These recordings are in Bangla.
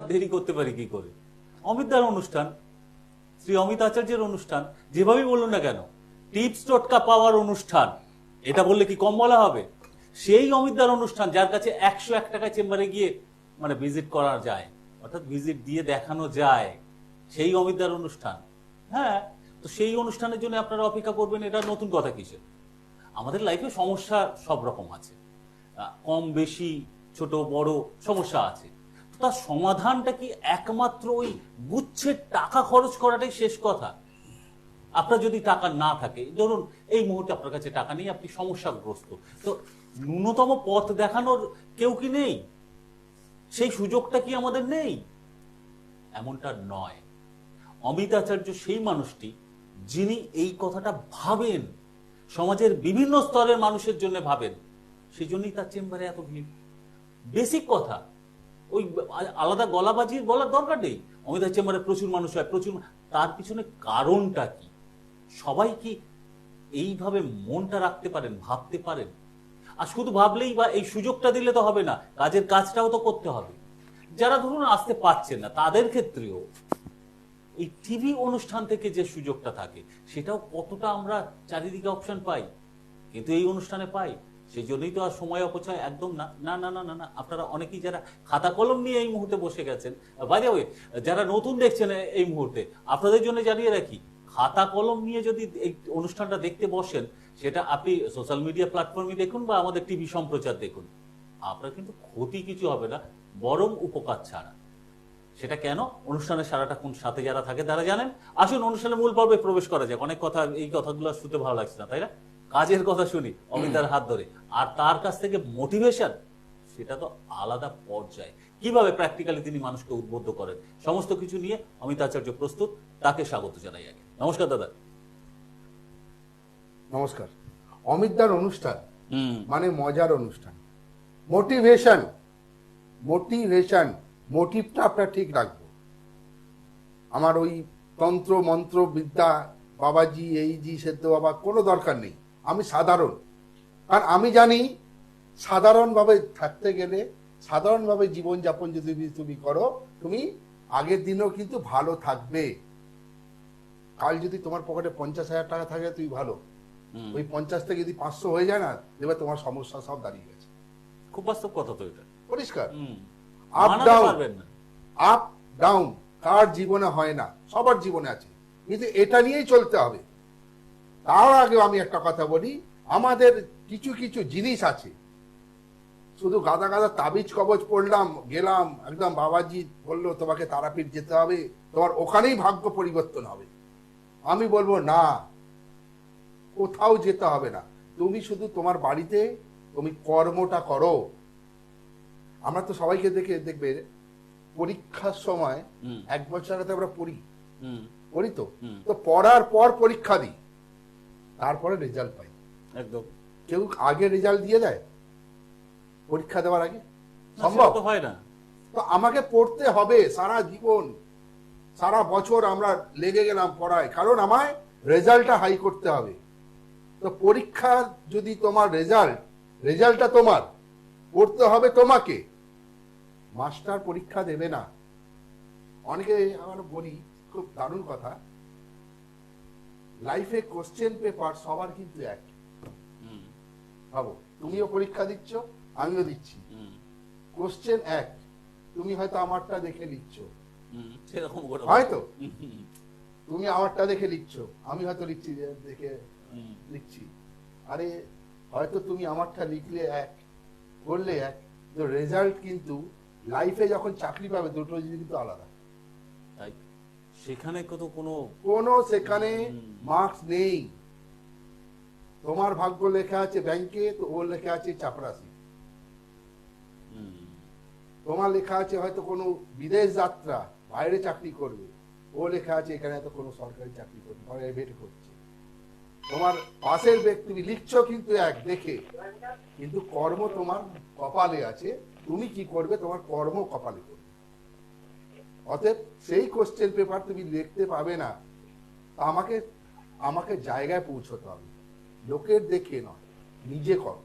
দেরি করতে পারি কি করে? অমিতদার অনুষ্ঠান, শ্রী অমিত আচার্যের অনুষ্ঠান, যেভাবেই বলুন না কেন, টিপস টোটকা পাওয়ার অনুষ্ঠান, এটা বললে কি কম বলা হবে? সেই অমিতদার অনুষ্ঠান যার কাছে 101 টাকায় চেম্বারে গিয়ে মানে ভিজিট করা যায়, অর্থাৎ ভিজিট দিয়ে দেখানো যায়, সেই অমিতদার অনুষ্ঠান। হ্যাঁ, তো সেই অনুষ্ঠানের জন্য আপনারা অপেক্ষা করবেন, এটা নতুন কথা কিসের? আমাদের লাইফে সমস্যা সব রকম আছে, কম বেশি, ছোট বড় সমস্যা আছে। তার সমাধানটা কি একমাত্র ওই গুচ্ছের টাকা খরচ করাটাই শেষ কথা? আপনার যদি টাকা না থাকে, ধরুন এই মুহূর্তে আপনার কাছে টাকা নেই, আপনি সমস্যাগ্রস্ত, তো ন্যূনতম পথ দেখানোর কেউ কি নেই? সেই সুযোগটা কি আমাদের নেই? এমনটা নয়। অমিত আচার্য সেই মানুষটি যিনি এই কথাটা ভাবেন, সমাজের বিভিন্ন স্তরের মানুষের জন্য ভাবেন, সেই জন্যই তার চেম্বারে এত ভিড়। বেসিক কথা, ওই আলাদা গলাবাজির বলার দরকার নেই। অমিতাভ চেম্বারে প্রচুর মানুষ হয়, প্রচুর। তার পিছনে কারণটা কি? সবাই কি এইভাবে মনটা রাখতে পারেন, ভাবতে পারেন? আর শুধু ভাবলেই বা এই সুযোগটা দিলে তো হবে না, কাজের কাজটাও তো করতে হবে। যারা ধরুন আসতে পারছেন না, তাদের ক্ষেত্রেও এই টিভি অনুষ্ঠান থেকে যে সুযোগটা থাকে, সেটাও কতটা আমরা চারিদিকে অপশন পাই, কিন্তু এই অনুষ্ঠানে পাই। সেই জন্যই তো আর সময় অপচয় একদম না। না না না না না, আপনারা অনেকেই যারা খাতা কলম নিয়ে এই মুহূর্তে বসে গেছেন, বাইরে ওয়ে যারা নতুন দেখছেন এই মুহূর্তে, আপনাদের জন্য জানিয়ে রাখি, খাতা কলম নিয়ে যদি এই অনুষ্ঠানটা দেখতে বসেন, সেটা আপনি সোশ্যাল মিডিয়া প্ল্যাটফর্মে দেখুন বা আমাদের টিভি সম্প্রচার দেখুন, আপনার কিন্তু ক্ষতি কিছু হবে না, বরং উপকার ছাড়া। সেটা কেন? অনুষ্ঠানের সারাটা কোন সাথে যারা থাকে তারা জানেন। আসুন অনুষ্ঠানের মূল পর্বে প্রবেশ করা যাক। অনেক কথা, এই কথাগুলো শুনতে ভালো লাগছে না, তাই না? কাজের কথা শুনি অমিতার হাত ধরে, আর তার কাছ থেকে মোটিভেশন, সেটা তো আলাদা পর্যায়ে। কিভাবে প্র্যাকটিক্যালি তিনি মানুষকে উদ্বুদ্ধ করেন, সমস্ত কিছু নিয়ে অমিত আচার্য প্রস্তুত। তাকে স্বাগত জানাই আগে। নমস্কার দাদা। নমস্কার। অমিতদার অনুষ্ঠান মানে মজার অনুষ্ঠান। মোটিভেশন, মোটিভেশন, মোটিভটা আপনার ঠিক রাখবো। আমার ওই তন্ত্র মন্ত্র বিদ্যা, বাবাজি এই জি সেদ্ধ বাবা কোনো দরকার নেই। আমি সাধারণ, কারণ আমি জানি সাধারণভাবে থাকতে গেলে, সাধারণভাবে জীবনযাপন যদি তুমি করো, তুমি আগের দিনেও কিন্তু ভালো থাকবে। কাল যদি তোমার পকেটে 50,000 টাকা থাকে, তুই ভালো। ওই 50 থেকে যদি 500 হয়ে যায় না, দেখবে তোমার সমস্যা সব দাঁড়িয়ে গেছে। খুব বাস্তব কথা তো এটা, পরিষ্কার। আপ মানাতে ডাউন, পারবেন না। আপ ডাউন কার জীবনে হয় না? সবার জীবনে আছে, কিন্তু এটা নিয়েই চলতে হবে। তার আগে আমি একটা কথা বলি, আমাদের কিছু কিছু জিনিস আছে, শুধু গাদা গাদা তাবিজ কবজ পড়লাম, গেলাম, একদম বাবাজি বললো তোমাকে তারাপীঠ যেতে হবে, তোমার ওখানেই ভাগ্য পরিবর্তন হবে। আমি বলবো না, কোথাও যেতে হবে না। তুমি শুধু তোমার বাড়িতে তুমি কর্মটা করো। আমরা তো সবাইকে দেখবে পরীক্ষার সময় 1 বছর আগে আমরা পড়ি তো, তো পড়ার পর পরীক্ষা দিই, তারপরে রেজাল্ট পাই। একদম। কেউ আগে রেজাল্ট দিয়ে দেয় পরীক্ষা দেওয়ার আগে? সম্ভব হয় না। তো আমাকে পড়তে হবে সারা জীবন, সারা বছর আমরা লেগে গেলাম পড়ায়, কারণ আমায় রেজাল্টটা হাই করতে হবে। তো পরীক্ষা যদি তোমার রেজাল্টটা তোমার, পড়তে হবে তোমাকে। মাস্টার পরীক্ষা দেবে না। অনেকে আমার বলি, খুব দারুণ কথা, লাইফে কোশ্চেন পেপার সবার কিন্তু এক। ভাবো, তুমিও পরীক্ষা দিচ্ছ, আমিও দিচ্ছি, কোশ্চেন এক। তুমি হয়তো আমারটা দেখে লিখছো, হয়তো তুমি আমারটা দেখে লিখছো, আমি হয়তো লিখছি দেখে লিখছি। আরে হয়তো তুমি আমারটা লিখলে এক, করলে এক, তো রেজাল্ট কিন্তু লাইফে যখন চাকরি পাবে দুটো জিনিস কিন্তু আলাদা। সেখানে কত কোনো সেখানে মার্কস নেই। তোমার ভাগ্য লেখা আছে ব্যাংকে, তো ওর লেখা আছে চাপরাসি। তোমার লেখা আছে হয়তো কোনো বিদেশ যাত্রা, বাইরে চাকরি করবে, ও লেখা আছে এখানে হয়তো কোনো সরকারি চাকরি করবে, প্রাইভেট করছে। তোমার পাশের ব্যক্তি, তুমি লিখছো কিন্তু এক দেখে, কিন্তু কর্ম তোমার কপালে আছে। তুমি কি করবে, তোমার কর্ম কপালে করবে। অতএব সেই কোশ্চেন পেপার তুমি লিখতে পাবে না। আমাকে আমাকে জায়গায় পৌঁছতে হবে, লোকের দেখে নয়, নিজে কর।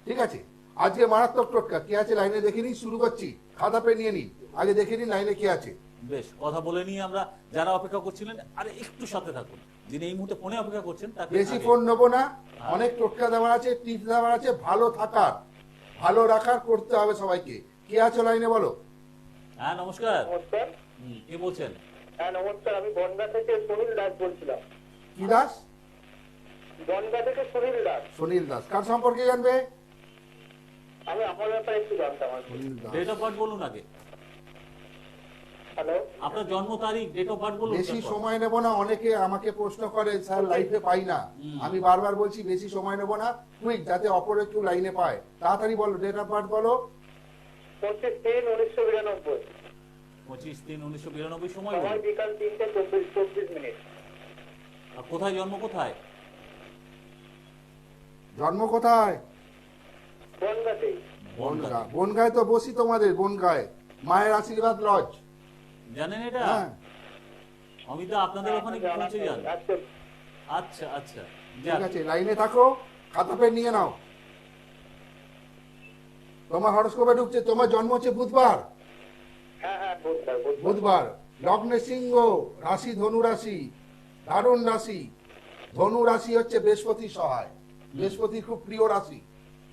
ঠিক আছে? আজকে মারাত্মক টোটকা কে আছে লাইনে দেখে নিই, শুরু করছি। খাতা পেন নিয়ে নিই, আগে দেখে নিন লাইনে কে আছে। বেশ, কথা বলে নিয়ে আমরা যারা অপেক্ষা করছিলেন আরে একটু সাথে থাকুন, যিনি এই মুহূর্তে ফোনে অপেক্ষা করছেন তাকে বেশি আগে- ফোন নেবো না, অনেক টোটকা দেওয়া আছে, টিপস দেওয়া আছে, ভালো থাকার, ভালো রাখার করতে হবে সবাইকে। কে আছে লাইনে বলো? হ্যাঁ নমস্কার। নমস্কার। কে বলছেন? হ্যাঁ নমস্কার, আমি বনগা থেকে সুনীল দাস বলছিলাম। কি দাস? বনগা থেকে সুনীল দাস। সুনীল দাস কার সম্পর্কে জানবে? আমি আমার ব্যাপারে একটু জানতাম আর কি। Sunil Das. Date of birth বলুন আগে, হ্যালো, আপনার জন্ম তারিখ, ডেট অফ বার্থ বলুন। বেশি তারপর। সময় নেব না, অনেকে আমাকে প্রশ্ন করে স্যার লাইফে পাই না। আমি বারবার বলছি বেশি সময় নেব না, কুইক, যাতে অপরে কেউ লাইনে পায়। তাড়াতাড়ি বলো, ডেট অফ বার্থ বলো। 25/3/1992। 25/3/1992 সময় সময় বলুন। বিকাল 3:24 আর কোথায় জন্ম, কোথায়? জন্ম কোথায়? বনগাতেই। বনগা। বনগায় তো বসি তোমাদের, বনগায় মায়ের আশীর্বাদ লজ। জানেন এটা? হ্যাঁ, অমিতা আপনাদের ওখানে কি পৌঁছে যান? আচ্ছা, আচ্ছা আচ্ছা, ঠিক যাক। আছে, লাইনে থাকো, খাতা পেন নিয়ে নাও। তোমার হরস্কোপে ঢুকছে, তোমার জন্ম হচ্ছে বুধবার। হ্যাঁ হ্যাঁ, বুধবার। বুধবার, লগ্নে সিংহ, রাশি ধনু রাশি, দারুণ রাশি। ধনু রাশি হচ্ছে বৃহস্পতি সহায়, বৃহস্পতি খুব প্রিয় রাশি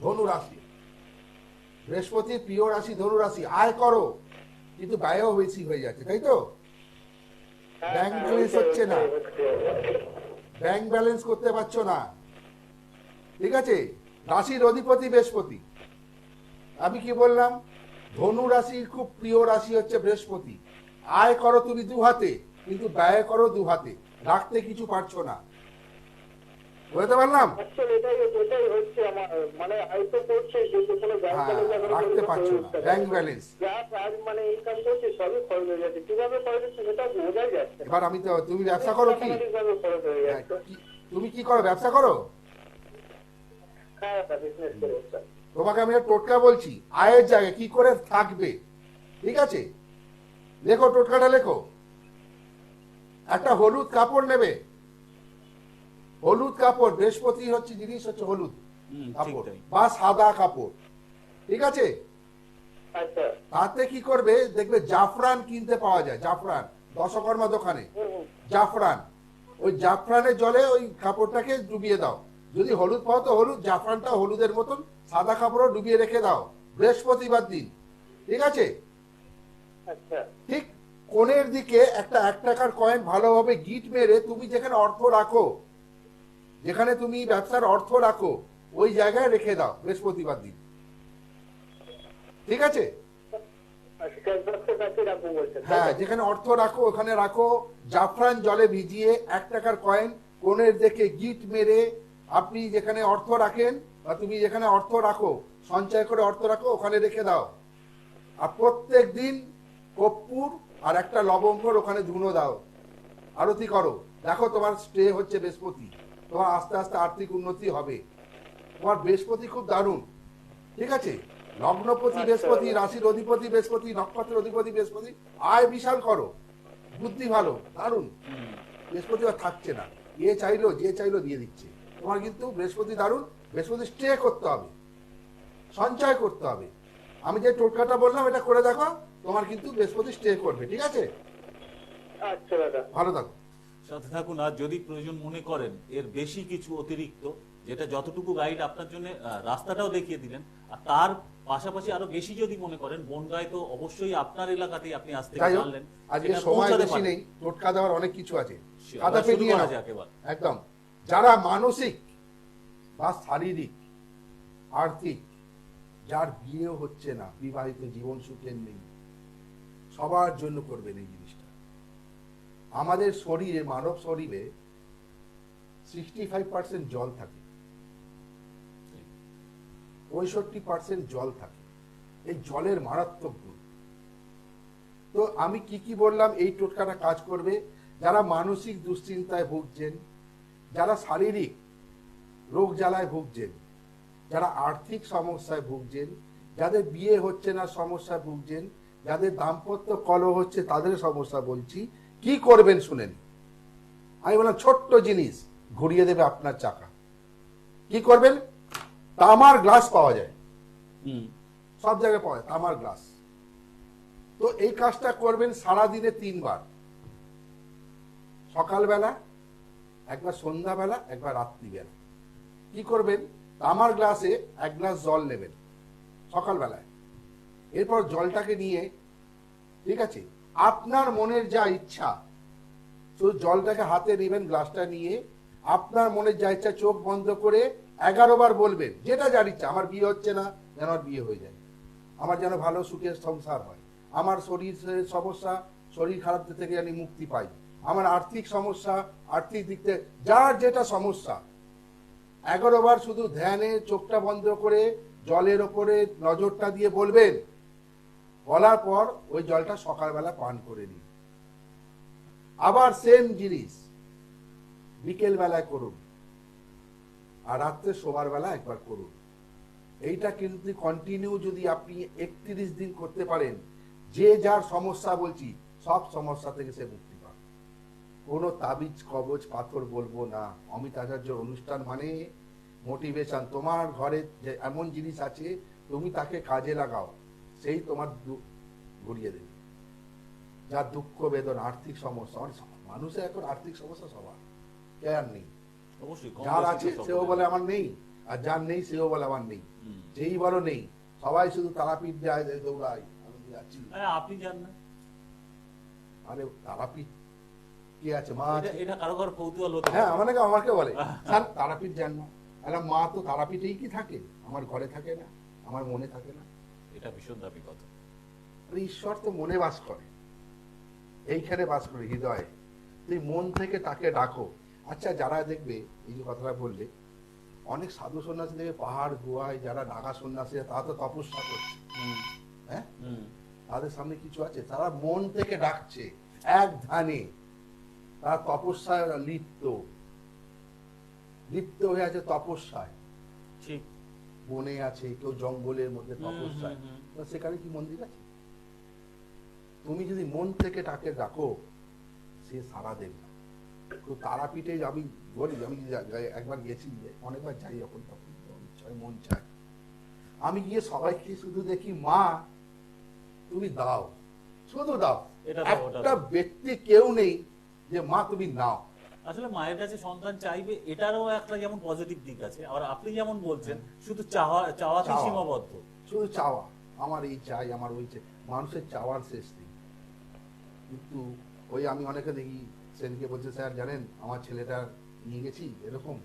ধনু রাশি। বৃহস্পতি প্রিয় রাশি ধনু রাশি। আয় করো, কিন্তু ব্যয়ও বেশি হয়ে যাচ্ছে, তাই তো? হ্যাঁ, ব্যাংক হ্যাঁ, ব্যালেন্স হচ্ছে না, হচ্ছে। ব্যাংক ব্যালেন্স করতে পারছো না, ঠিক আছে? রাশির অধিপতি বৃহস্পতি। আমি কি বললাম? ধনু রাশির খুব প্রিয় রাশি হচ্ছে বৃহস্পতি। আয় করো তুমি দু হাতে, কিন্তু ব্যয় করো দু হাতে, রাখতে কিছু পারছো না। বুঝতে পারলাম? Actually এটাই হচ্ছে আমার, মানে হয়তো করছে কিন্তু কোনো ব্যাংক হ্যাঁ, ব্যালেন্স এখনো রাখতে পর্যন্ত পারছো তৈরি না, হচ্ছে না। Bank balance. যা কাজ মানে ইনকাম করছে সবই খরচ হয়ে যাচ্ছে। কিভাবে খরচ হচ্ছে সেটা বোঝাই যাচ্ছে না। এবার আমি তো, তুমি ব্যবসা করো কি? অটোমেটিকভাবে খরচ হয়ে হ্যাঁ, যাচ্ছে। তুমি কি করো, ব্যবসা করো? হ্যাঁ, বিজনেস করে স্যার। তোমাকে আমি একটা টোটকা বলছি, আয়ের জায়গায় কি করে থাকবে, ঠিক আছে? লেখো, টোটকাটা লেখো। একটা হলুদ কাপড় নেবে, হলুদ কাপড়, বৃহস্পতি হচ্ছে জিনিস হচ্ছে হলুদ ঠিক কাপড় তাই। বা সাদা কাপড়, ঠিক আছে? আচ্ছা। তাতে কি করবে, দেখবে জাফরান কিনতে পাওয়া যায়, জাফরান দশকর্মা দোকানে। হুম। জাফরান, ওই জাফরানের জলে ওই কাপড়টাকে ডুবিয়ে দাও। যদি হলুদ পাও তো হলুদ, জাফরানটা হলুদের মতন সাদা কাপড়ও ডুবিয়ে রেখে দাও বৃহস্পতিবার দিন, ঠিক আছে? আচ্ছা। ঠিক কোণের দিকে একটা 1 টাকার কয়েন ভালোভাবে গিট মেরে, তুমি যেখানে অর্থ রাখো, যেখানে তুমি ব্যবসার অর্থ রাখো, ওই জায়গায় রেখে দাও বৃহস্পতিবার দিন, ঠিক আছে? আচ্ছা, ক্যাশ বক্সের কাছে রাখবো বলছেন। হ্যাঁ, যেখানে অর্থ রাখো ওখানে রাখো। জাফরান জলে ভিজিয়ে 1 টাকার কয়েন কোণের দিকে গিট মেরে আপনি যেখানে অর্থ রাখেন বা তুমি যেখানে অর্থ রাখো, সঞ্চয় করে অর্থ রাখো, ওখানে রেখে দাও। আর প্রত্যেক দিন কর্পূর আর একটা লবঙ্গর ওখানে ধুনো দাও, আরতি করো। দেখো তোমার স্টে হচ্ছে বৃহস্পতি, তোমার আস্তে আস্তে আর্থিক উন্নতি হবে। তোমার বৃহস্পতি খুব দারুণ, ঠিক আছে? লগ্নপতি বৃহস্পতি, রাশির অধিপতি বৃহস্পতি, নক্ষত্রের অধিপতি বৃহস্পতি। আয় বিশাল করো, বুদ্ধি ভালো, দারুণ। বৃহস্পতি আর থাকছে না, যে চাইলো দিয়ে দিচ্ছে। তোমার কিন্তু বৃহস্পতি দারুণ। বৃহস্পতি স্টে করতে হবে, সঞ্চয় করতে হবে। আমি যে টোটকাটা বললাম এটা করে দেখো, তোমার কিন্তু বৃহস্পতি স্টে করবে, ঠিক আছে? আচ্ছা দাদা। ভালো থাকো। সাথে থাকুন। আর যদি প্রয়োজন মনে করেন এর বেশি কিছু অতিরিক্ত, যেটা যতটুকু গাইড আপনার জন্য, রাস্তাটাও দেখিয়ে দিলেন, আর তার পাশাপাশি আরো বেশি যদি মনে করেন, বনগাঁয় তো অবশ্যই আপনার এলাকাতেই আপনি আসতে যাই হোক, পারলেন, আজকে সেটা সময় পৌঁছাতে বেশি পারলেন। নেই, টোটকা দেওয়ার অনেক কিছু আছে। Sure, খাতা এবার পেন শুরু নিয়ে করা নাও। যাক এবার। একদম, যারা মানসিক বা শারীরিক, আর্থিক, যার বিয়ে হচ্ছে না, বিবাহিত জীবন সুখের নেই, সবার জন্য করবেন এই জিনিসটা। আমাদের শরীরে, মানব শরীরে 65% জল থাকে, 65% জল থাকে। এই জলের মারাত্মক গুণ। তো আমি কি বললাম, এই টোটকাটা কাজ করবে যারা মানসিক দুশ্চিন্তায় ভুগছেন, যারা শারীরিক রোগ জ্বালায় ভুগছেন, যারা আর্থিক সমস্যায় ভুগছেন, যাদের বিয়ে হচ্ছে না সমস্যায় ভুগছেন, যাদের দাম্পত্য কলহ হচ্ছে তাদের সমস্যা বলছি। কি করবেন শুনেন। আমি বললাম ছোট্ট জিনিস ঘুরিয়ে দেবে আপনার চাকা। কি করবেন? তামার গ্লাস পাওয়া যায়, হুম। সব জায়গায় পাওয়া যায় তামার গ্লাস। তো এই কাজটা করবেন সারাদিনে 3 বার, সকালবেলা একবার, সন্ধ্যাবেলা একবার, রাত্রিবেলা। কি করবেন, তামার গ্লাসে 1 গ্লাস জল নেবেন সকালবেলায়, এরপর জলটাকে নিয়ে, ঠিক আছে, আপনার মনের যা ইচ্ছা, শুধু জলটাকে হাতে নেবেন, গ্লাসটা নিয়ে আপনার মনের যা ইচ্ছা চোখ বন্ধ করে 11 বার বলবেন, যেটা যার ইচ্ছা। আমার বিয়ে হচ্ছে না, যেন আমার বিয়ে হয়ে যায়, আমার যেন ভালো সুখের সংসার হয়, আমার শরীরের সমস্যা, শরীর খারাপ থেকে আমি মুক্তি পাই, আমার আর্থিক সমস্যা, আর্থিক দিক থেকে যার যেটা সমস্যা, 11 বার শুধু ধ্যানে চোখটা বন্ধ করে জলের ওপরে নজরটা দিয়ে বলবেন। বলার পর ওই জলটা সকালবেলা পান করে নিন। আবার সেম জিনিস বিকেল বেলায় করুন, আর রাত্রে শোবার বেলা একবার করুন। এইটা কিন্তু কন্টিনিউ যদি আপনি 31 দিন করতে পারেন, যে যার সমস্যা বলছি সব সমস্যা থেকে সে মুক্তি পাবে। কোনো তাবিজ কবজ পাথর বলবো না। অমিত আচার্যর অনুষ্ঠান মানে মোটিভেশন। তোমার ঘরে যে এমন জিনিস আছে, তুমি তাকে কাজে লাগাও, সেই তোমার ঘুরিয়ে দেবে। যার দুঃখ বেদনা, আর্থিক সমস্যা, মানুষের এখন আর্থিক সমস্যা সবার, কেয়ার নেই। অবশ্যই কম যার বেশি আছে তো সেও সকলের। বলে আমার নেই, আর যার নেই সেও বলে আমার নেই। হুম। যেই বলো নেই, সবাই শুধু তারাপীঠ যায়, দৌড়াই, আমি যাচ্ছি। আপনি জান না, আরে তারাপীঠ কি আছে, মা আছে। এটা কারো কারো কৌতূহল হতে হ্যাঁ, পারে। আমাকে বলে স্যার তারাপীঠ যান না। আরে মা তো তারাপীঠেই কি থাকে, আমার ঘরে থাকে না, আমার মনে থাকে না। এটা ভীষণ দাবি কথা। আরে ঈশ্বর তো মনে বাস করে, এইখানে বাস করে হৃদয়ে। তুই মন থেকে তাকে ডাকো। আচ্ছা, যারা দেখবে এই যে কথাটা বললে, অনেক সাধু সন্ন্যাসী দেখবে পাহাড় গুহায় যারা নাগা সন্ন্যাসী, তারা তো তপস্যা করছে, হ্যাঁ, তাদের সামনে কিছু আছে, তারা মন থেকে ডাকছে এক ধ্যানে, তারা তপস্যায় লিপ্ত হয়ে আছে, তপস্যায়। ঠিক। বনে আছে, কেউ জঙ্গলের মধ্যে তপস্যায়। তো সেখানে কি মন্দির আছে? তুমি যদি মন থেকে তাকে ডাকো, সে সাড়া দেবে। তো তারাপীঠে আমি বলি, আমি একবার গেছি, অনেকবার যাই, যখন তখন মন চায়। আমি গিয়ে সবাইকে শুধু দেখি, মা তুমি দাও, শুধু দাও। এটা দাও, ওটা একটা দাও। ব্যক্তি কেউ নেই যে মা তুমি নাও। আসলে মায়ের কাছে সন্তান চাইবে, এটারও একটা যেমন পজিটিভ দিক আছে, আর আপনি যেমন বলছেন শুধু চাওয়াতে চাওয়া। সীমাবদ্ধ। শুধু চাওয়া, আমার এই চাই, আমার ওই চাই। মানুষের চাওয়ার শেষ নেই। কিন্তু ওই আমি অনেকে দেখি, সেদিকে বলছে, স্যার জানেন আমার ছেলেটা নিয়ে গেছি, এরকম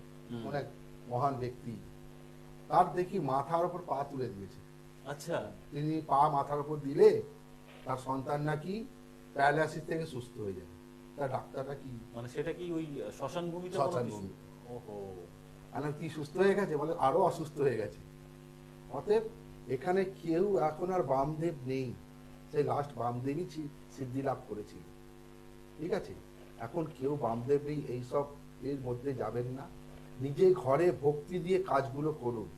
অনেক মহান ব্যক্তি, তার দেখি মাথার উপর পা তুলে দিয়েছে। আচ্ছা। তিনি পা মাথার উপর দিলে তার সন্তান নাকি প্যারালাইসিস থেকে সুস্থ হয়ে যাবে। তার ডাক্তারটা কি, মানে সেটা কি ওই শ্মশান ভূমিতে? শ্মশান ভূমি। ওহো। কি সুস্থ হয়ে গেছে? বলে আরো অসুস্থ হয়ে গেছে। অতএব এখানে কেউ এখন আর বামদেব নেই। সেই লাস্ট বামদেবই সিদ্ধি লাভ করেছিল, ঠিক আছে? এখন কেউ বামদেব নেই, এইসব এর মধ্যে যাবেন না। নিজে ঘরে ভক্তি দিয়ে কাজগুলো করুন,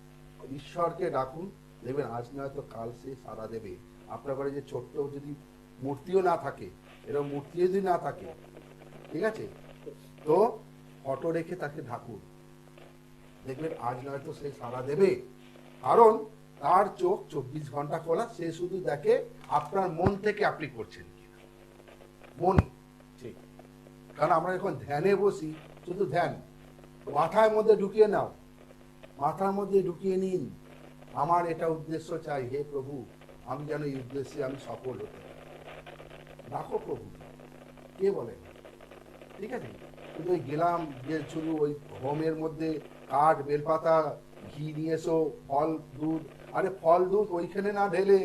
ঈশ্বরকে ডাকুন, দেখবেন আজ নয়তো কাল সে সাড়া দেবে। আপনার ঘরে যে ছোট্ট যদি মূর্তিও না থাকে, এরকম মূর্তি যদি না থাকে, ঠিক আছে, তো ফটো রেখে তাকে ঢাকুন, দেখবেন আজ নয়তো সে সাড়া দেবে। কারণ তার চোখ 24 ঘন্টা খোলা, সে শুধু দেখে আপনার মন থেকে আপনি করছেন কিনা। মন ঠিক। কারণ আমরা যখন ধ্যানে বসি, শুধু ধ্যান মাথার মধ্যে ঢুকিয়ে নাও, মাথার মধ্যে ঢুকিয়ে নিন, আমার এটা উদ্দেশ্য চাই, হে প্রভু আমি যেন এই উদ্দেশ্যে আমি সফল হতে পারি। রাখো প্রভু, কে বলে, ঠিক আছে? কিন্তু ওই গেলাম যে শুধু ওই হোমের মধ্যে কাঠ, বেলপাতা, ঘি নিয়ে এসো, ফল দুধ। আরে ফল দুধ ওইখানে না ঢেলে,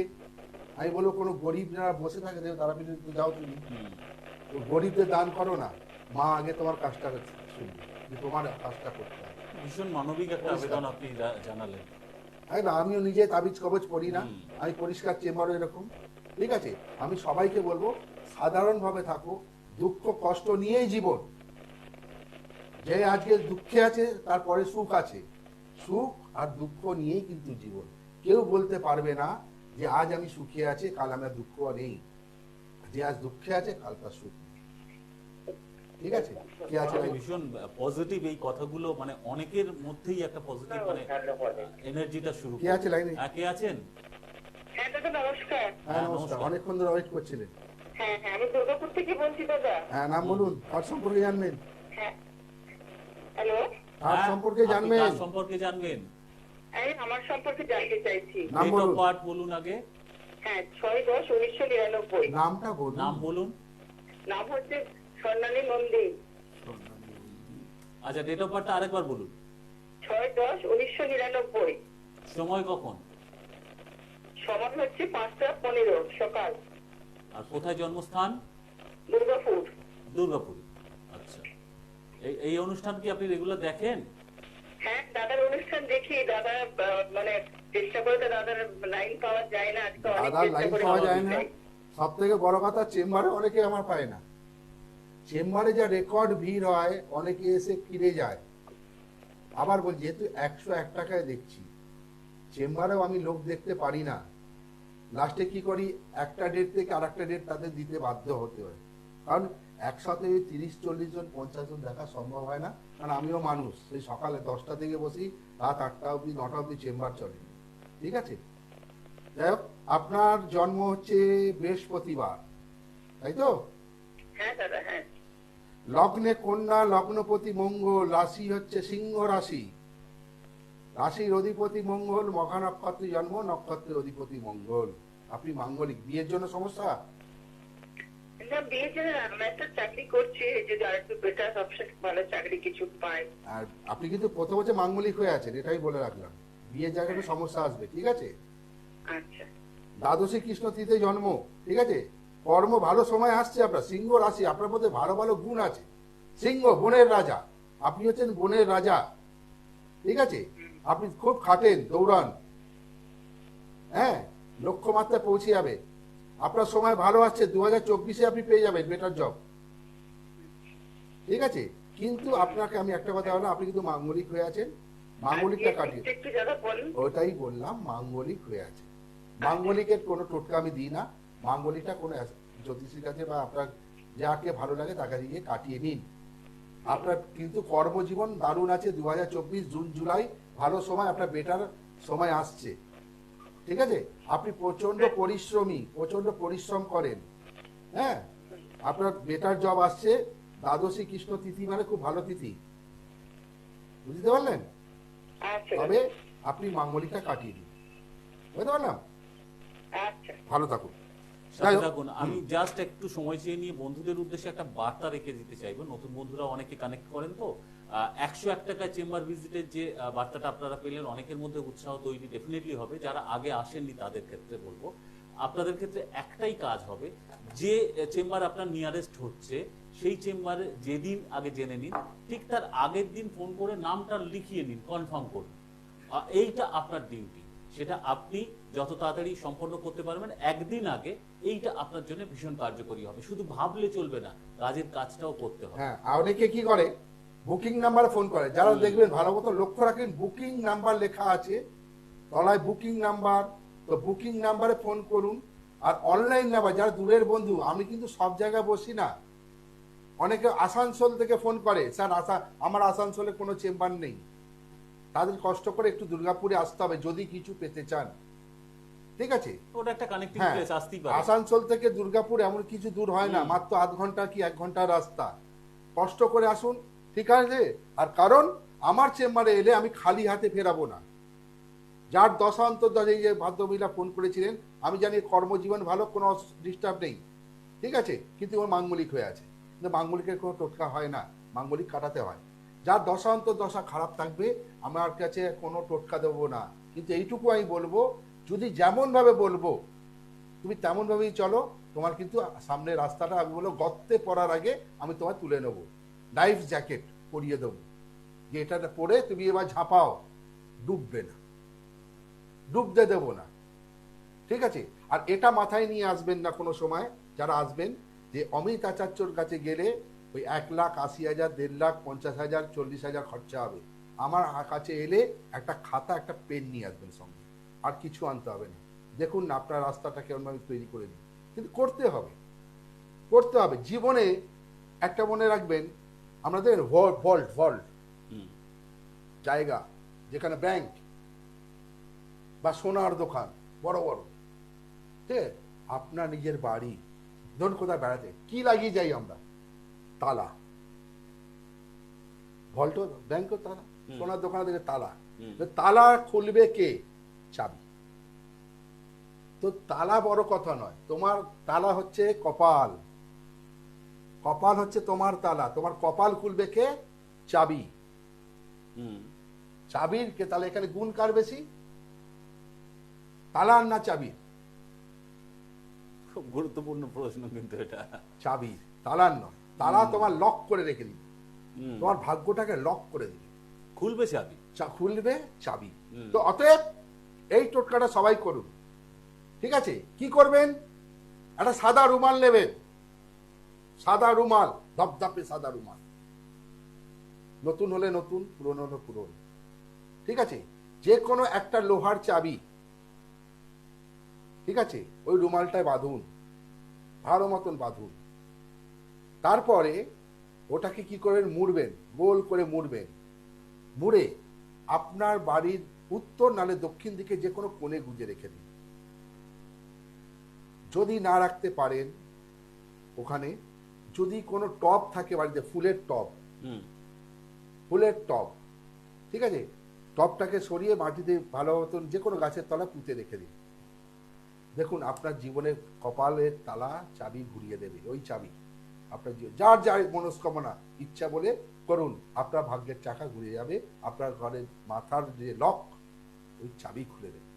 আমি বলবো কোনো গরিব যারা বসে থাকে, তারাপীঠে যাও তুমি, গরিবদের দান করো না, মা আগে তোমার কাজটা শুনবে, যে তোমার কাজটা করতে হবে। ভীষণ মানবিক একটা আবেদন আপনি জানালেন। একদম। আমিও নিজে তাবিজ কবজ পড়ি না, আমি পরিষ্কার চেম্বারও এরকম, ঠিক আছে? আমি সবাইকে বলবো সাধারণভাবে থাকো, দুঃখ কষ্ট নিয়েই জীবন। যে আজকে দুঃখে আছে, তারপরে সুখ আছে, সুখ আর দুঃখ নিয়েই কিন্তু জীবন। কেউ বলতে পারবে না যে আজ আমি সুখে আছি, কাল আমার দুঃখ নেই। যে আজ দুঃখে আছে, কাল তার সুখ নেই, ঠিক আছে? কে আছে? ভীষণ পজিটিভ এই কথাগুলো, মানে অনেকের মধ্যেই একটা পজিটিভ মানে এনার্জিটা শুরু। কে আছে লাইনে? কে আছেন? হ্যাঁ দাদা নমস্কার। হ্যাঁ নমস্কার, নমস্কার। অনেকক্ষণ ধরে ওয়েট করছিলেন। হ্যাঁ হ্যাঁ, আমি দুর্গাপুর থেকে বলছি দাদা। হ্যাঁ নাম বলুন, কার সম্পর্কে জানবেন? হ্যাঁ, হ্যালো, কার হ্যাঁ, সম্পর্কে আপনি জানবেন? কার সম্পর্কে জানবেন? আমি আমার সম্পর্কে জানতে চাইছি। নাম ডেট অফ বলুন। বার্থ বলুন আগে। হ্যাঁ, 6/10/1999। নামটা বলুন। নাম বলুন। নাম হচ্ছে স্বর্ণালী নন্দী। আচ্ছা, ডেট অফ বার্থটা আরেকবার বলুন। 6/10/1999। সময় কখন? সময় হচ্ছে 5টা 15 সকাল। আর কোথায় জন্মস্থান? দুর্গাপুর। দুর্গাপুর। আচ্ছা, এই অনুষ্ঠান কি আপনি রেগুলার দেখেন? হ্যাঁ, দাদার অনুষ্ঠান দেখি। দাদা মানে চেষ্টা করে তো দাদার লাইন পাওয়া যায় না। আজকে অনেক দাদার চেষ্টা লাইন করে পাওয়া পাওয়া যায় না। যায়। সব থেকে বড় কথা, চেম্বারে অনেকে আমার পায় না। চেম্বারে যা রেকর্ড ভিড় হয়, অনেকে এসে ফিরে যায়। আবার বল, যেহেতু 101 টাকায় দেখছি, চেম্বারেও আমি লোক দেখতে পারি না। লাস্টে কি করি, একটা ডেট থেকে আর একটা ডেট তাদের দিতে বাধ্য হতে হয়। কারণ একসাথে 30-40 জন 50 জন দেখা সম্ভব হয় না। কারণ আমিও মানুষ, সেই সকালে 10টা থেকে বসি, রাত 8টা অবধি 9টা অবধি চেম্বার চলে। ঠিক আছে, যাই হোক, আপনার জন্ম হচ্ছে বৃহস্পতিবার, তাই তো? হ্যাঁ দাদা, হ্যাঁ। লগ্নে কন্যা, লগ্নপতি মঙ্গল, রাশি হচ্ছে সিংহ রাশি। রাশির অধিপতি মঙ্গল, মঘা নক্ষত্রে জন্ম, নক্ষত্রের অধিপতি মঙ্গল। আপনি মাঙ্গলিক। বিয়ের জন্য সমস্যা? না, বিয়ে জন্য না, আমি একটা চাকরি করছি, যদি আর একটু বেটার অপশন ভালো চাকরি কিছু পাই। আর আপনি কিন্তু প্রথম হচ্ছে মাঙ্গলিক হয়ে আছেন, এটাই বলে রাখলাম। বিয়ের জায়গাটা সমস্যা আসবে, ঠিক আছে? আচ্ছা। দ্বাদশী কৃষ্ণ তিথে জন্ম, ঠিক আছে? কর্ম ভালো সময় আসছে আপনার। সিংহ রাশি, আপনার মধ্যে ভালো ভালো গুণ আছে। সিংহ, বনের রাজা। আপনি হচ্ছেন বনের রাজা, ঠিক আছে? আপনি খুব খাটেন, দৌড়ান, হ্যাঁ, লক্ষ্যমাত্রায় পৌঁছে যাবে। আপনার সময় ভালো আসছে, 2024-এ আপনি পেয়ে যাবেন বেটার জব, ঠিক আছে? কিন্তু আপনাকে আমি একটা কথা বললাম, আপনি কিন্তু মাঙ্গলিক হয়ে আছেন। মাঙ্গলিকটা কাটিয়ে, একটু দাদা বলুন। ওটাই বললাম, মাঙ্গলিক হয়ে আছে। মাঙ্গলিকের কোনো টোটকা আমি দিই না। মাঙ্গলিকটা কোনো জ্যোতিষীর কাছে বা আপনার যাকে ভালো লাগে তাকে দিয়ে কাটিয়ে নিন। আপনার কিন্তু কর্মজীবন দারুণ আছে। 2024 জুন জুলাই ভালো সময়, আপনার বেটার সময় আসছে, ঠিক আছে? আপনি প্রচন্ড পরিশ্রমী, প্রচন্ড পরিশ্রম করেন, হ্যাঁ। আপনার বেটার জব আসছে। দ্বাদশী কৃষ্ণ তিথি মানে খুব ভালো তিথি, বুঝতে পারলেন? আচ্ছা তবে আপনি মাঙ্গলিকটা কাটিয়ে দিন, বুঝতে পারলাম? আচ্ছা। ভালো থাকুন। যাই সাথে হোক, থাকুন। আমি জাস্ট একটু সময় চেয়ে নিয়ে বন্ধুদের উদ্দেশ্যে একটা বার্তা রেখে দিতে চাইবো। নতুন বন্ধুরা অনেকে কানেক্ট করেন তো। 101 টাকায় চেম্বার ভিজিটের যে বার্তাটা আপনারা পেলেন, অনেকের মধ্যে উৎসাহ তৈরি ডেফিনেটলি হবে। যারা আগে আসেননি তাদের ক্ষেত্রে বলবো, আপনাদের ক্ষেত্রে একটাই কাজ হবে, যে চেম্বার আপনার নিয়ারেস্ট হচ্ছে সেই চেম্বারে যেদিন আগে জেনে নিন, ঠিক তার আগের দিন ফোন করে নামটা লিখিয়ে নিন, কনফার্ম করুন। এইটা আপনার ডিউটি। সেটা আপনি যত তাড়াতাড়ি সম্পন্ন করতে পারবেন একদিন আগে, এইটা আপনার জন্য ভীষণ কার্যকরী হবে। শুধু ভাবলে চলবে না, কাজের কাজটাও করতে হবে। হ্যাঁ, আর অনেকে কি করে, বুকিং নাম্বারে ফোন করে। যারা দেখবেন ভালো মতো লক্ষ্য রাখেন, বুকিং নাম্বার লেখা আছে তলায়, বুকিং নাম্বার। তো বুকিং নাম্বারে ফোন করুন। আর অনলাইন নাম্বার, যারা দূরের বন্ধু, আমি কিন্তু সব জায়গায় বসি না। অনেকে আসানসোল থেকে ফোন করে, স্যার আমার আসানসোলে কোনো চেম্বার নেই। তাদের কষ্ট করে একটু দুর্গাপুরে আসতে হবে যদি কিছু পেতে চান, ঠিক আছে? ওটা একটা কানেক্টিং হ্যাঁ, প্লেস, আসতেই পারে। আসানসোল থেকে দুর্গাপুর এমন কিছু দূর হয় না, মাত্র আধ ঘন্টা কি 1 ঘন্টার রাস্তা। কষ্ট করে আসুন, ঠিক আছে? আর কারণ আমার চেম্বারে এলে আমি খালি হাতে ফেরাবো না। যার দশান্তর, এই যে ভদ্রমহিলা ফোন করেছিলেন, আমি জানি কর্মজীবন ভালো, কোনো ডিস্টার্ব নেই, ঠিক আছে? কিন্তু ওর মাঙ্গলিক হয়ে আছে। কিন্তু মাঙ্গলিকের কোনো টোটকা হয় না, মাঙ্গলিক কাটাতে হয়। যার দশান্তর দশা খারাপ থাকবে, আমার কাছে কোনো টোটকা দেবো না। কিন্তু এইটুকু আমি বলবো, যদি যেমনভাবে বলবো তুমি তেমনভাবেই চলো, তোমার কিন্তু সামনের রাস্তাটা, আমি বলবো গর্তে পড়ার আগে আমি তোমায় তুলে নেবো, লাইফ জ্যাকেট পরিয়ে দেবো, যে এটা পরে তুমি এবার ঝাঁপাও, ডুববে না, ডুবতে দেবো না, ঠিক আছে? আর এটা মাথায় নিয়ে আসবেন না কোনো সময়, যারা আসবেন, যে অমিত আচার্যর কাছে গেলে ওই 1,80,000, 1,50,000, 50,000, 40,000 খরচা হবে। আমার কাছে এলে একটা খাতা, একটা পেন নিয়ে আসবেন সঙ্গে, আর কিছু আনতে হবে না। দেখুন না আপনার রাস্তাটা কেমনভাবে তৈরি করে দিন। কিন্তু করতে হবে, করতে হবে। জীবনে একটা মনে রাখবেন, আমাদের ভল্ট জায়গা, যেখানে ব্যাংক বা সোনার দোকান বড় বড়, ঠিক আছে? আপনার নিজের বাড়ি, ধরুন কোথায় বেড়াতে, কি লাগিয়ে যাই আমরা? তালা, ভল্ট ব্যাংকের তালা, সোনার দোকানে থেকে তালা। তো তালা খুলবে কে? চাবি। তো তালা বড় কথা নয়, তোমার তালা হচ্ছে কপাল। কপাল হচ্ছে তোমার তালা, তোমার কপাল খুলবে কে? চাবি। চাবির কে? তাহলে এখানে গুণ কার বেশি, তালার না চাবির? খুব গুরুত্বপূর্ণ প্রশ্ন কিন্তু এটা। চাবি, তালার নয়। তালা তোমার লক করে রেখে দিবে, তোমার ভাগ্যটাকে লক করে দিবে। খুলবে চাবি, খুলবে চাবি। তো অতএব এই টোটকাটা সবাই করুন। ঠিক আছে? কি করবেন? একটা সাদা রুমাল নেবেন, সাদা রুমাল, ধপধপে সাদা রুমাল, নতুন হলে নতুন, পুরনো হলে পুরনো। ঠিক আছে? যে কোনো একটা লোহার চাবি, ঠিক আছে, ওই রুমালটায় বাঁধুন, ভালো মতন বাঁধুন। তারপরে ওটাকে কি করবেন? মুড়বেন, গোল করে মুড়বেন। মুড়ে আপনার বাড়ির উত্তর নালে দক্ষিণ দিকে যে কোনো কোণে গুঁজে রেখে দিন। যদি না রাখতে পারেন ওখানে, যদি কোনো টব থাকে বাড়িতে, ফুলের টব, ফুলের টব, ঠিক আছে, টবটাকে সরিয়ে মাটিতে ভালো মতন যে কোনো গাছের তলা পুঁতে রেখে দিন। দেখুন আপনার জীবনের কপালের তালা চাবি ঘুরিয়ে দেবে ওই চাবি। আপনার যার যার মনস্কামনা ইচ্ছা বলে করুন, আপনার ভাগ্যের চাকা ঘুরে যাবে, আপনার ঘরের মাথার যে লক ওই চাবি খুলে দেবে।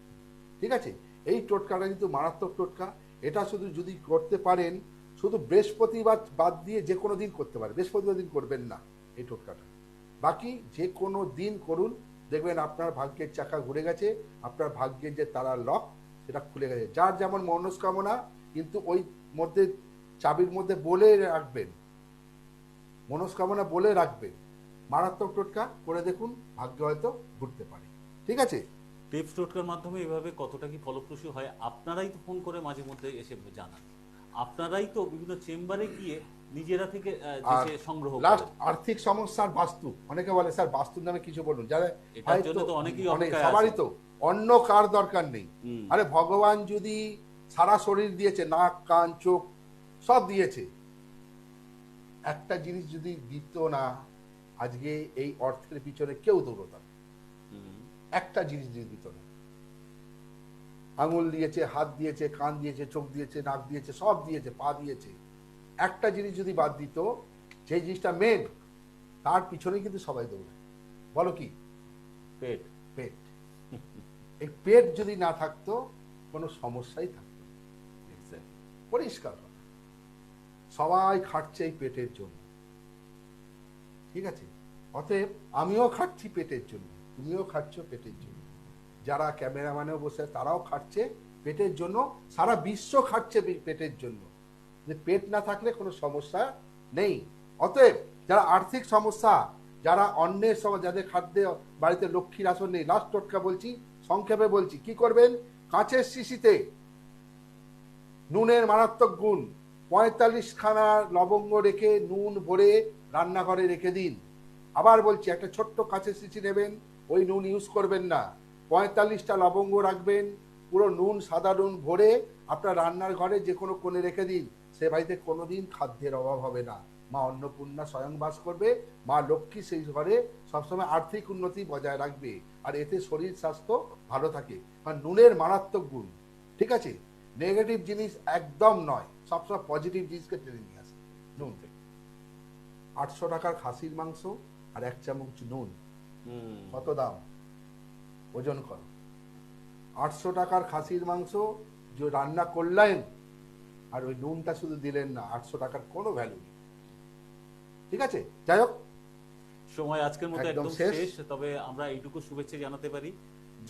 ঠিক আছে? এই টোটকাটা কিন্তু মারাত্মক টোটকা। এটা শুধু যদি করতে পারেন, শুধু বৃহস্পতিবার বাদ দিয়ে যে কোনো দিন করতে পারেন, বৃহস্পতিবার দিন করবেন না এই টোটকাটা, বাকি যে কোনো দিন করুন, দেখবেন আপনার ভাগ্যের চাকা ঘুরে গেছে, আপনার ভাগ্যের যে তালার লক সেটা খুলে গেছে। যার যেমন মনস্কামনা, কিন্তু ওই মধ্যে চাবির মধ্যে বলে রাখবেন, মনস্কামনা বলে রাখবেন। মারাত্মক টোটকা করে দেখুন, ভাগ্য হয়তো ঘুরতে পারে। ঠিক আছে? টিপস টোটকার মাধ্যমে এভাবে কতটা কি ফলপ্রসূ হয় আপনারাই তো ফোন করে মাঝে মধ্যে এসে জানান, আপনারাই তো বিভিন্ন চেম্বারে গিয়ে নিজেরা থেকে দেশে সংগ্রহ লাস্ট করেন। আর্থিক সমস্যার বাস্তু, অনেকে বলে স্যার বাস্তুর নামে কিছু বলুন, যারা এটার জন্য তো অনেকেই অপেক্ষায় সবারই আছে। তো অন্য কার দরকার নেই। আরে ভগবান যদি সারা শরীর দিয়েছে, নাক কান চোখ সব দিয়েছে, একটা জিনিস যদি দিত না, আজকে এই অর্থের পিছনে কেউ দৌড়তাম। একটা জিনিস যদি দিত না, আঙুল দিয়েছে, হাত দিয়েছে, কান দিয়েছে, চোখ দিয়েছে, নাক দিয়েছে, সব দিয়েছে, পা দিয়েছে, একটা জিনিস যদি বাদ দিত, যে জিনিসটা মেন, তার পিছনেই কিন্তু সবাই দৌড়ায়। বলো কি? পেট। পেট। এই পেট যদি না থাকতো, কোনো সমস্যাই থাকতো না। পরিষ্কার কথা, সবাই খাটছে এই পেটের জন্য। ঠিক আছে? অতএব আমিও খাটছি পেটের জন্য, তুমিও খাচ্ছ পেটের জন্য, যারা ক্যামেরাম্যানেও বসে তারাও খাটছে পেটের জন্য, সারা বিশ্ব খাটছে পেটের জন্য। যে পেট না থাকলে কোনো সমস্যা নেই। অতএব যারা আর্থিক সমস্যা, যারা অন্যের সময়, যাদের খাদ্যে বাড়িতে লক্ষ্মীর আসন নেই, লাস্ট টোটকা বলছি, সংক্ষেপে বলছি, কি করবেন? কাঁচের শিশিতে নুনের মারাত্মক গুণ, 45 খানা লবঙ্গ রেখে নুন ভরে রান্নাঘরে রেখে দিন। আবার বলছি, একটা ছোট্ট কাঁচের শিশি নেবেন, ওই নুন ইউজ করবেন না, 45টা লবঙ্গ রাখবেন, পুরো নুন, সাদা নুন ভরে আপনার রান্নার ঘরে যে কোনো কোণে রেখে দিন। সে বাড়িতে কোনোদিন খাদ্যের অভাব হবে না। মা অন্নপূর্ণা স্বয়ং বাস করবে, মা লক্ষ্মী সেই ঘরে সবসময় আর্থিক উন্নতি বজায় রাখবে, আর এতে শরীর স্বাস্থ্য ভালো থাকে। কারণ নুনের মারাত্মক গুণ। ঠিক আছে? নেগেটিভ জিনিস একদম নয়, সবসময় পজিটিভ জিনিসকে টেনে নিয়ে আসে নুন থেকে। 800 টাকার খাসির মাংস আর 1 চামচ নুন, কত দাম? ওজন করো। 800 টাকার খাসির মাংস যে রান্না করলেন, আর ওই নুনটা শুধু দিলেন না, 800 টাকার কোনো ভ্যালু নেই। ঠিক আছে? যাই হোক, সময় আজকের মতো একদম শেষ। তবে আমরা এইটুকু শুভেচ্ছা জানাতে পারি,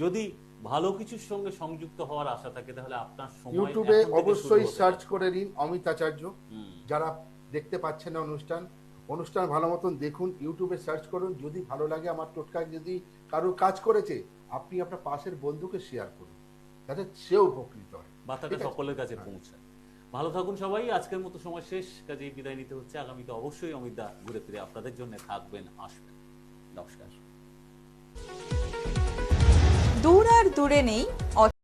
যদি ভালো কিছুর সঙ্গে সংযুক্ত হওয়ার আশা থাকে, তাহলে আপনার সময় ইউটিউবে অবশ্যই সার্চ করে নিন অমিত আচার্য। যারা দেখতে পাচ্ছেন না অনুষ্ঠান ভালো মতন দেখুন, ইউটিউবে সার্চ করুন। যদি ভালো লাগে আমার টোটকা, যদি কারোর কাজ করেছে, আপনি আপনার পাশের বন্ধুকে শেয়ার করুন, যাতে সেও উপকৃত হয়, বার্তাটা সকলের কাছে পৌঁছায়। ভালো থাকুন সবাই। আজকের মতো সময় শেষ, কাজেই বিদায় নিতে হচ্ছে। আগামীতে অবশ্যই অমিতদা ঘুরে ফিরে আপনাদের জন্য থাকবেন, আসবেন। নমস্কার। দূর আর দূরে নেই